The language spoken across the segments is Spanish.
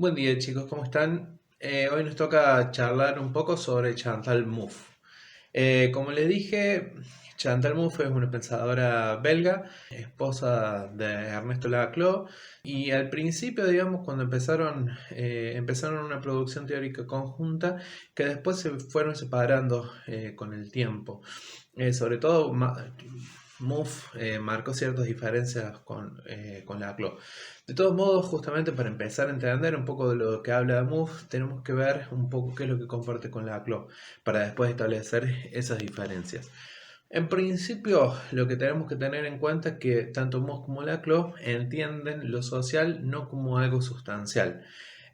Buen día chicos, ¿cómo están? Hoy nos toca charlar un poco sobre Chantal Mouffe. Como les dije, Chantal Mouffe es una pensadora belga, esposa de Ernesto Laclau, y al principio, digamos, cuando empezaron una producción teórica conjunta que después se fueron separando con el tiempo. Sobre todo, Mouffe marcó ciertas diferencias con Laclau. De todos modos, justamente para empezar a entender un poco de lo que habla Mouffe, tenemos que ver un poco qué es lo que comparte con Laclau, para después establecer esas diferencias. En principio, lo que tenemos que tener en cuenta es que tanto Moss como Laclau entienden lo social no como algo sustancial.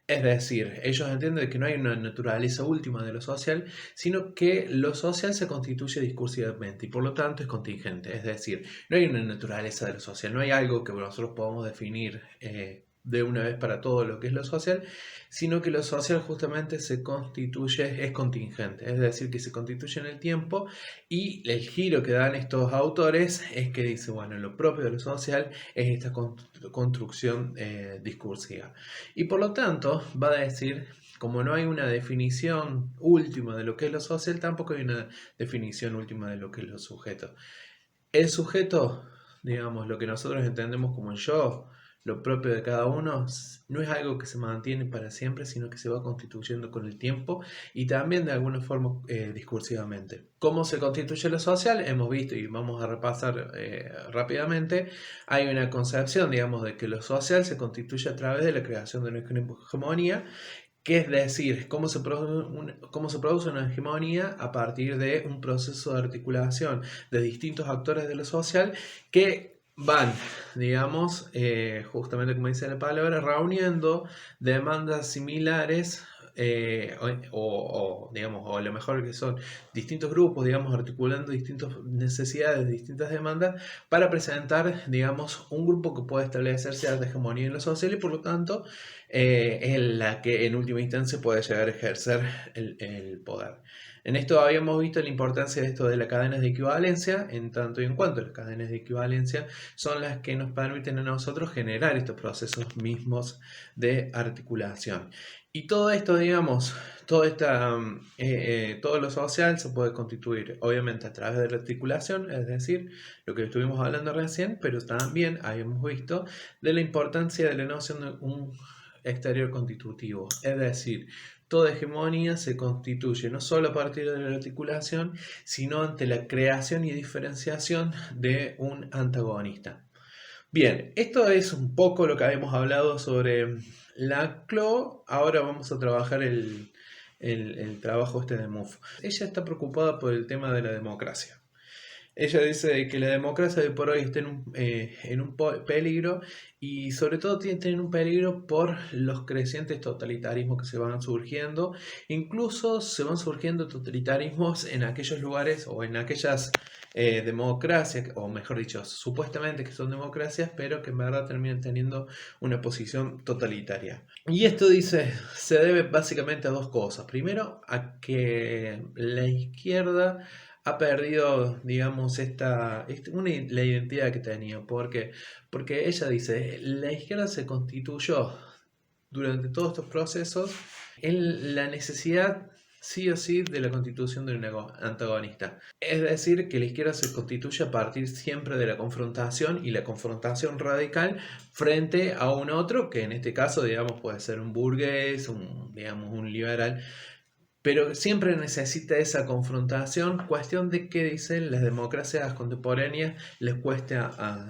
Es decir, ellos entienden que no hay una naturaleza última de lo social, sino que lo social se constituye discursivamente y por lo tanto es contingente. Es decir, no hay una naturaleza de lo social, no hay algo que nosotros podamos definir de una vez para todo lo que es lo social, sino que lo social justamente se constituye, es contingente, es decir, que se constituye en el tiempo y el giro que dan estos autores es que dice, bueno, lo propio de lo social es esta construcción discursiva. Y por lo tanto, va a decir, como no hay una definición última de lo que es lo social, tampoco hay una definición última de lo que es lo sujeto. El sujeto, digamos, lo que nosotros entendemos como el yo, lo propio de cada uno, no es algo que se mantiene para siempre, sino que se va constituyendo con el tiempo y también de alguna forma discursivamente. ¿Cómo se constituye lo social? Hemos visto y vamos a repasar rápidamente. Hay una concepción, digamos, de que lo social se constituye a través de la creación de una hegemonía, que es decir, cómo se produce una hegemonía a partir de un proceso de articulación de distintos actores de lo social que van, digamos, justamente como dice la palabra, reuniendo demandas similares digamos, o a lo mejor que son distintos grupos, digamos, articulando distintas necesidades, distintas demandas para presentar, digamos, un grupo que puede establecer cierta hegemonía en lo social y por lo tanto es la que en última instancia puede llegar a ejercer el poder. En esto habíamos visto la importancia de esto de las cadenas de equivalencia, en tanto y en cuanto las cadenas de equivalencia son las que nos permiten a nosotros generar estos procesos mismos de articulación. Y todo esto, digamos, todo lo social se puede constituir obviamente a través de la articulación, es decir, lo que estuvimos hablando recién, pero también habíamos visto de la importancia de la noción de un exterior constitutivo, es decir, toda hegemonía se constituye no solo a partir de la articulación, sino ante la creación y diferenciación de un antagonista. Bien, esto es un poco lo que habíamos hablado sobre Laclau. Ahora vamos a trabajar el trabajo este de Mouffe. Ella está preocupada por el tema de la democracia. Ella dice que la democracia de por hoy está en un peligro y sobre todo tiene un peligro por los crecientes totalitarismos que se van surgiendo. Incluso se van surgiendo totalitarismos en aquellos lugares o en aquellas democracias, o mejor dicho, supuestamente que son democracias, pero que en verdad terminan teniendo una posición totalitaria. Y esto dice, se debe básicamente a dos cosas. Primero, a que la izquierda ha perdido, digamos, la identidad que tenía. ¿Por qué? Porque ella dice, la izquierda se constituyó durante todos estos procesos en la necesidad sí o sí de la constitución de un antagonista. Es decir, que la izquierda se constituye a partir siempre de la confrontación y la confrontación radical frente a un otro, que en este caso, digamos, puede ser un burgués, digamos, un liberal, pero siempre necesita esa confrontación, cuestión de que dicen las democracias contemporáneas les cuesta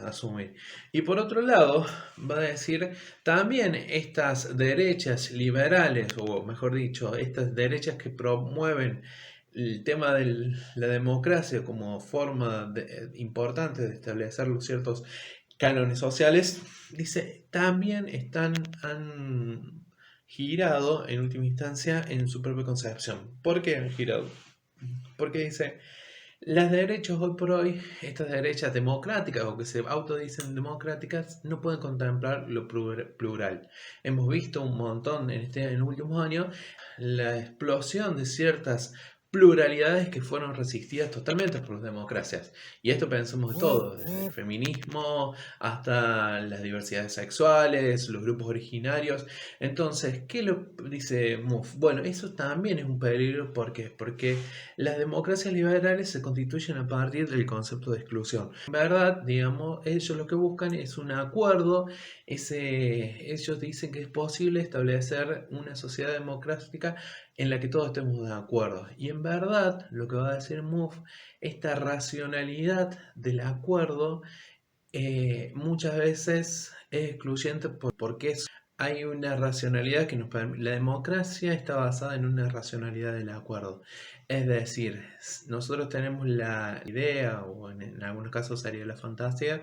asumir. Y por otro lado, va a decir, también estas derechas liberales, o mejor dicho, estas derechas que promueven el tema de la democracia como forma importante de establecer los ciertos cánones sociales, dice, también han girado en última instancia en su propia concepción. ¿Por qué han girado? Porque dice, las derechas hoy por hoy, estas derechas democráticas o que se autodicen democráticas, no pueden contemplar lo plural. Hemos visto un montón en los últimos años la explosión de ciertas pluralidades que fueron resistidas totalmente por las democracias. Y esto pensamos de todo, desde el feminismo hasta las diversidades sexuales, los grupos originarios. Entonces, ¿qué lo dice Mouffe? Bueno, eso también es un peligro. ¿Por qué? Porque las democracias liberales se constituyen a partir del concepto de exclusión. En verdad, digamos, ellos lo que buscan es un acuerdo. Ellos dicen que es posible establecer una sociedad democrática en la que todos estemos de acuerdo. Y en verdad, lo que va a decir Mouffe, esta racionalidad del acuerdo muchas veces es excluyente porque hay una racionalidad que nos permite. La democracia está basada en una racionalidad del acuerdo. Es decir, nosotros tenemos la idea, o en algunos casos sería la fantasía,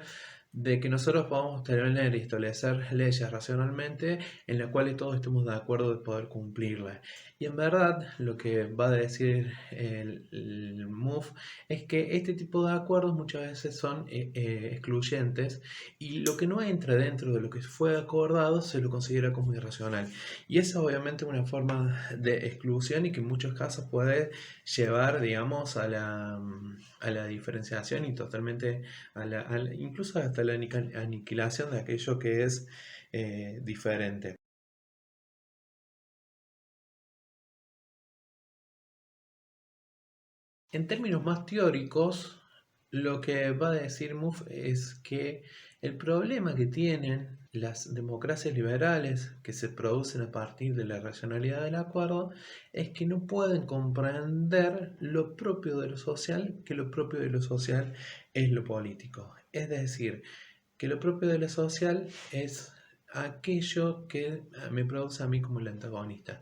de que nosotros podamos tener y establecer leyes racionalmente en las cuales todos estemos de acuerdo de poder cumplirlas. Y en verdad lo que va a decir el MOVE es que este tipo de acuerdos muchas veces son excluyentes, y lo que no entra dentro de lo que fue acordado se lo considera como irracional. Y esa obviamente es una forma de exclusión y que en muchos casos puede llevar, digamos, a la diferenciación y totalmente incluso hasta la aniquilación de aquello que es diferente. En términos más teóricos, lo que va a decir Mouffe es que el problema que tienen las democracias liberales que se producen a partir de la racionalidad del acuerdo es que no pueden comprender lo propio de lo social, que lo propio de lo social es lo político. Es decir, que lo propio de lo social es aquello que me produce a mí como el antagonista.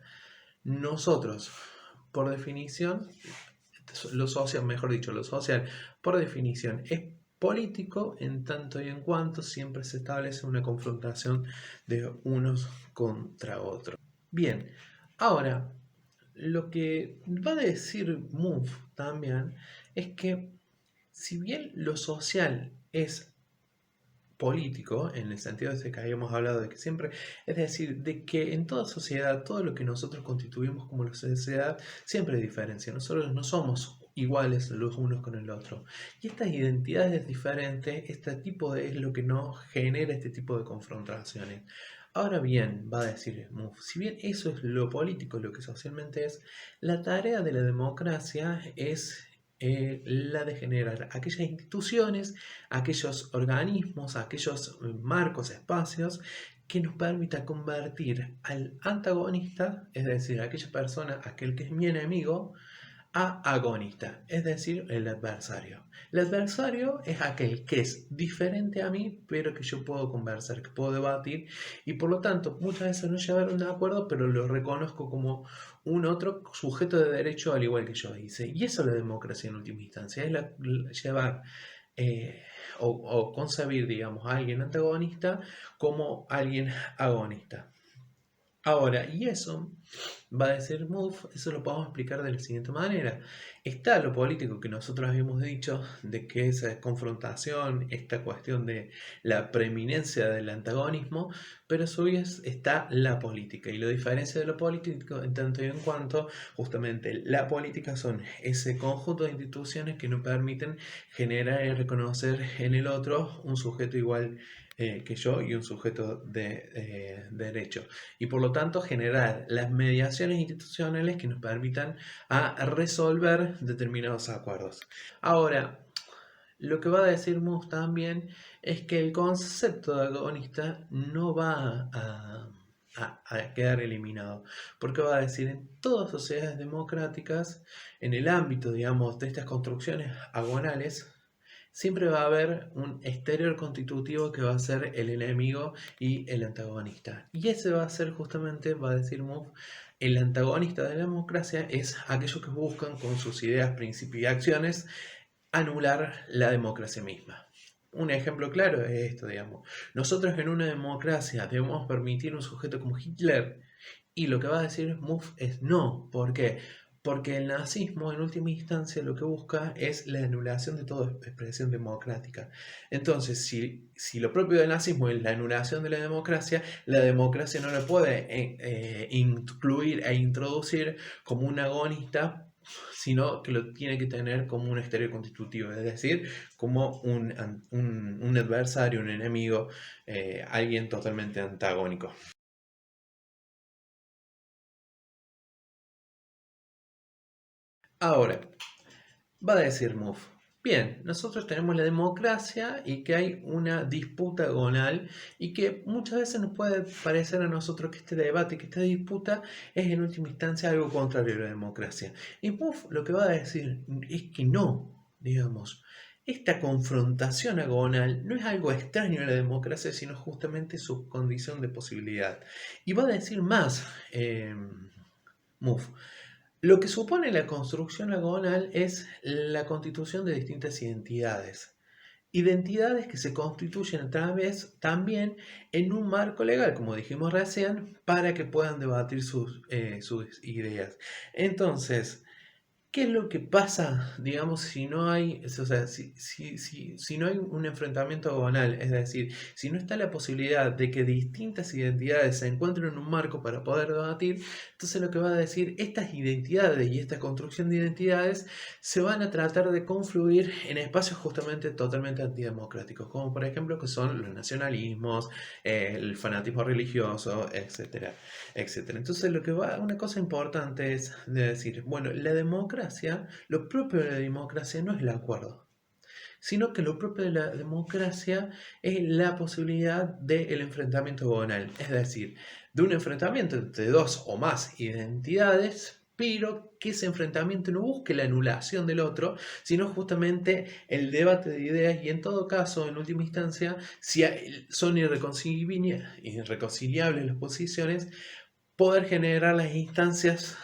Nosotros, por definición, lo social, mejor dicho, lo social, por definición, es político en tanto y en cuanto siempre se establece una confrontación de unos contra otros. Bien, ahora, lo que va a decir Mouffe también es que si bien lo social es político, en el sentido de que habíamos hablado de que siempre, es decir, de que en toda sociedad, todo lo que nosotros constituimos como la sociedad, siempre hay diferencia. Nosotros no somos iguales los unos con el otro. Y estas identidades diferentes, es lo que nos genera este tipo de confrontaciones. Ahora bien, va a decir Mouffe, si bien eso es lo político, lo que socialmente es, la tarea de la democracia es la de generar aquellas instituciones, aquellos organismos, aquellos marcos, espacios que nos permita convertir al antagonista, es decir, aquella persona, aquel que es mi enemigo, a agonista, es decir, el adversario. El adversario es aquel que es diferente a mí, pero que yo puedo conversar, que puedo debatir, y por lo tanto muchas veces no llegar a un acuerdo, pero lo reconozco como un otro sujeto de derecho al igual que yo hice. Y eso es la democracia en última instancia, es llevar eh, o concebir, digamos, a alguien antagonista como alguien agonista. Ahora, y eso va a decir Mouffe, eso lo podemos explicar de la siguiente manera. Está lo político que nosotros habíamos dicho, de que esa confrontación, esta cuestión de la preeminencia del antagonismo, pero a su vez está la política. Y la diferencia de lo político, en tanto y en cuanto, justamente la política son ese conjunto de instituciones que nos permiten generar y reconocer en el otro un sujeto igual que yo y un sujeto de derecho, y por lo tanto generar las mediaciones institucionales que nos permitan a resolver determinados acuerdos. Ahora, lo que va a decir Moose también es que el concepto de agonista no va a quedar eliminado, porque va a decir en todas sociedades democráticas, en el ámbito, digamos, de estas construcciones agonales, siempre va a haber un exterior constitutivo que va a ser el enemigo y el antagonista. Y ese va a ser justamente, va a decir Mouffe, el antagonista de la democracia es aquellos que buscan con sus ideas, principios y acciones anular la democracia misma. Un ejemplo claro es esto, digamos. Nosotros en una democracia debemos permitir un sujeto como Hitler, y lo que va a decir Mouffe es no. ¿Por qué? Porque el nazismo, en última instancia, lo que busca es la anulación de toda expresión democrática. Entonces, si lo propio del nazismo es la anulación de la democracia no la puede incluir e introducir como un agonista sino que lo tiene que tener como un exterior constitutivo, es decir, como un adversario, un enemigo, alguien totalmente antagónico. Ahora, va a decir Muff, bien, nosotros tenemos la democracia y que hay una disputa agonal y que muchas veces nos puede parecer a nosotros que este debate, que esta disputa es en última instancia algo contrario a la democracia. Y Muff lo que va a decir es que no, digamos. Esta confrontación agonal no es algo extraño a la democracia, sino justamente su condición de posibilidad. Y va a decir más, Muff. Lo que supone la construcción agonal es la constitución de distintas identidades. Identidades que se constituyen a través también en un marco legal, como dijimos recién, para que puedan debatir sus ideas. Entonces, ¿qué es lo que pasa, digamos, si no hay, o sea, si no hay un enfrentamiento agonal? Es decir, si no está la posibilidad de que distintas identidades se encuentren en un marco para poder debatir, entonces lo que va a decir, estas identidades y esta construcción de identidades se van a tratar de confluir en espacios justamente totalmente antidemocráticos, como por ejemplo que son los nacionalismos, el fanatismo religioso, etcétera, etcétera. Entonces lo que va, una cosa importante es de decir, bueno, la democracia, lo propio de la democracia no es el acuerdo, sino que lo propio de la democracia es la posibilidad del enfrentamiento agonal, es decir, de un enfrentamiento entre dos o más identidades, pero que ese enfrentamiento no busque la anulación del otro, sino justamente el debate de ideas y en todo caso, en última instancia, si son irreconciliables las posiciones, poder generar las instancias,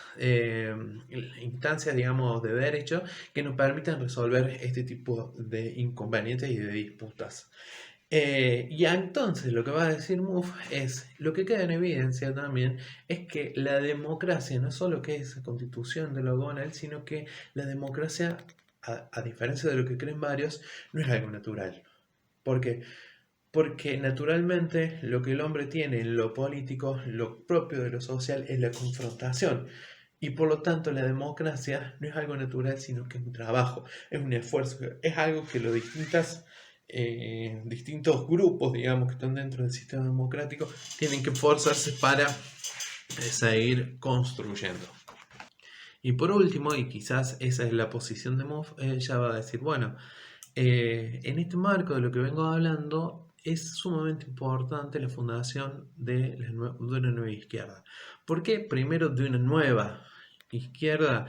digamos, de derecho que nos permitan resolver este tipo de inconvenientes y de disputas. Y entonces lo que va a decir Muff es, lo que queda en evidencia también es que la democracia no solo que es constitución de lo agonal, sino que la democracia, a diferencia de lo que creen varios, no es algo natural. ¿Por qué? Porque naturalmente lo que el hombre tiene en lo político, lo propio de lo social, es la confrontación. Y por lo tanto la democracia no es algo natural, sino que es un trabajo, es un esfuerzo, es algo que los distintos grupos, digamos, que están dentro del sistema democrático, tienen que esforzarse para seguir construyendo. Y por último, y quizás esa es la posición de Moff, ella va a decir, bueno, en este marco de lo que vengo hablando, es sumamente importante la fundación de una nueva izquierda. ¿Por qué? Primero, de una nueva izquierda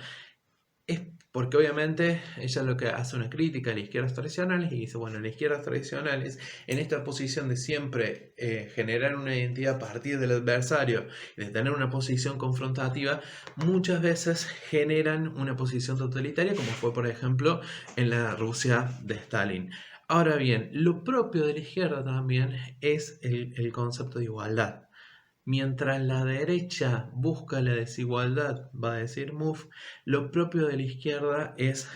es porque obviamente ella lo que hace una crítica a las izquierdas tradicionales y dice, bueno, las izquierdas tradicionales en esta posición de siempre generar una identidad a partir del adversario y de tener una posición confrontativa, muchas veces generan una posición totalitaria, como fue por ejemplo en la Rusia de Stalin. Ahora bien, lo propio de la izquierda también es el concepto de igualdad. Mientras la derecha busca la desigualdad, va a decir Muff, lo propio de la izquierda es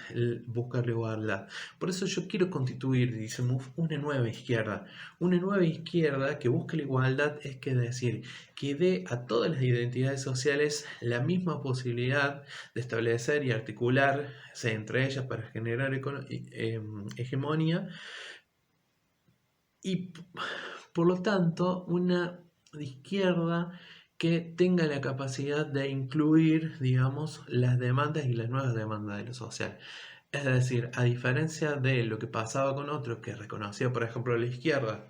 buscar la igualdad. Por eso yo quiero constituir, dice Muff, una nueva izquierda. Una nueva izquierda que busque la igualdad es que decir, que dé a todas las identidades sociales la misma posibilidad de establecer y articularse entre ellas para generar hegemonía y por lo tanto una de izquierda que tenga la capacidad de incluir, digamos, las demandas y las nuevas demandas de lo social. Es decir, a diferencia de lo que pasaba con otros que reconocía, por ejemplo, la izquierda,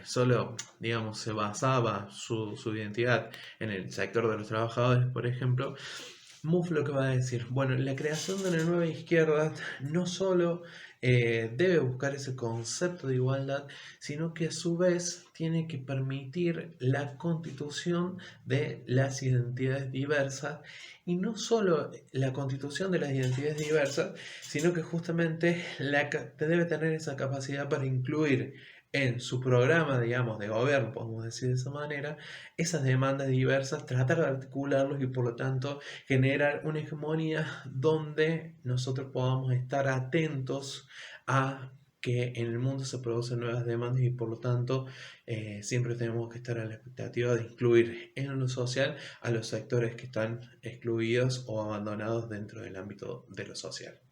solo, digamos, se basaba su identidad en el sector de los trabajadores, por ejemplo, Muff lo que va a decir, bueno, la creación de una nueva izquierda no solo debe buscar ese concepto de igualdad, sino que a su vez tiene que permitir la constitución de las identidades diversas y no solo la constitución de las identidades diversas, sino que justamente debe tener esa capacidad para incluir en su programa, digamos, de gobierno, podemos decir de esa manera, esas demandas diversas, tratar de articularlos y por lo tanto generar una hegemonía donde nosotros podamos estar atentos a que en el mundo se producen nuevas demandas y por lo tanto siempre tenemos que estar a la expectativa de incluir en lo social a los sectores que están excluidos o abandonados dentro del ámbito de lo social.